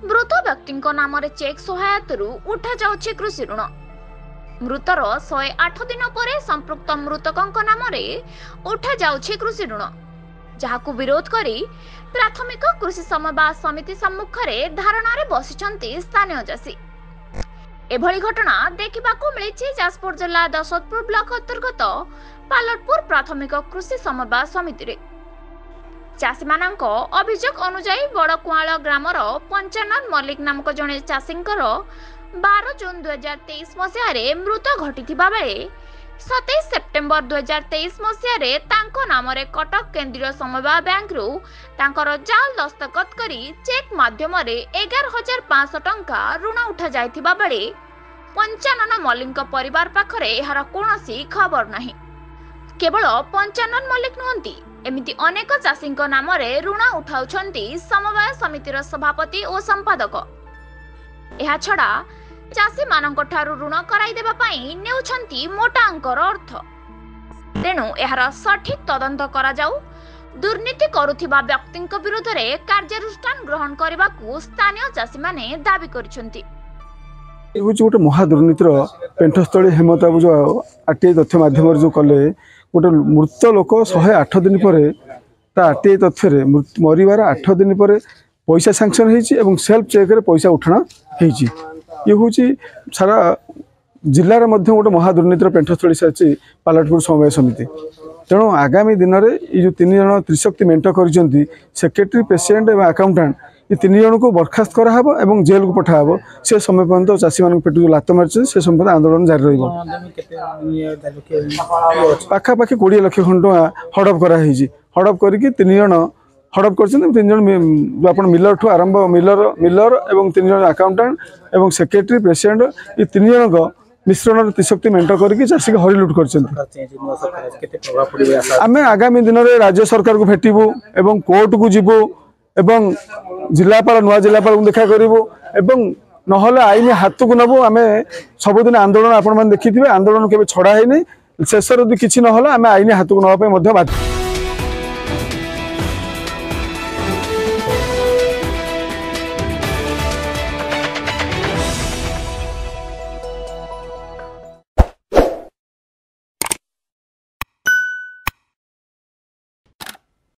मृत व्यक्ति नाम चेक सहायता उठा जाउछि कृषि ऋण। मृतर 108 दिन पर संपृक्त मृतकों नाम उठा जाउछि कृषि ऋण, जहाकु विरोध करी प्राथमिक कृषि समवाय समिति सम्मुख में धारणा रे बसिछंती स्थानीय चाषी। एभली घटना देखिबाकू मिलिछि जाजपुर जिला दशरथपुर ब्लॉक अंतर्गत पालटपुर प्राथमिक कृषि समवाय समिति रे। चाषी मानक अभियोग अनुसार बड़कुआल ग्रामर पंचानन मल्लिक नामक जड़े चाषी 12 जून 2023 मसीह मृत घटी बेले 27 सेप्टेम्बर 2023 मसीह नाम कटक केंद्रीय समवाय बैंक रु जाल दस्तखत करी चेक माध्यम 11,500 टंका ऋण उठा जाइथिबा बेले पंचानन मल्लिक परिवार पाखरे एहार कोनोसी खबर नहीं। केवल पंचानन मल्लिक नुहंती, एमिति अनेक चाषी नाम ऋण उठाउछंती समवाय समितिर सभापति और संपादक। एहा छड़ा चाषी मानक ठारू ऋण कराई देबा पई नेउछंती मोटा अंकर अर्थ। तेणु एहार सठिक तदंत करा जाऊ, दुर्नीति करुथिबा व्यक्तिଙ୍କ विरोधरे कार्यानुष्ठान ग्रहण करबाकू स्थानीय चाषी माने दाबी करिसंती। गोटे महादुर्नीतिर पेंठस्थली हेमताबू जो आरटीआई तथ्य माध्यम जो कले गोटे मृत लोक 108 दिन पर आरटीआई तथ्य मरबार 8 दिन पर पैसा सांक्शन हो सेल्फ चेक पैसा उठाण हो सारा जिलार गोटे महादुर्नीतिर पेंठस्थली सारी पालटपुर समवाय समिति। तेणु आगामी दिन में ये जो 3 जन त्रिशक्ति मेंट कर सेक्रेटरी प्रेसिडेंट और अकाउंटेंट ये 3 जन को बर्खास्त कराहब और जेल को पठाहब। से समय पर्यंत चाषी मान पेट जो लात मारी से समय आंदोलन जारी रही। पाखापाखि 20 लाख खंड हड़प कराई हड़प करके 3 जन हड़प कर 3 जन आप मिलर ठू आरंभ मिलर और 3 जन अकाउंटेंट और सेक्रेटरी प्रेसिडेंट ये 3 जन मिश्रण त्रिशक्ति मेंट करके चाषी को हरिलुट कर। आम आगामी दिन में राज्य सरकार को भेटबू एवं कोर्ट को जीवू एवं जिलापाल नुआ जिलापाल को देखा करूँ एवं नहले आईन हाथ को नबू। आम सबुदिन आंदोलन आपण देखी आंदोलन केवे छड़ा है शेष यदि किसी ना आम आईन हाथ को नापी बाध्य।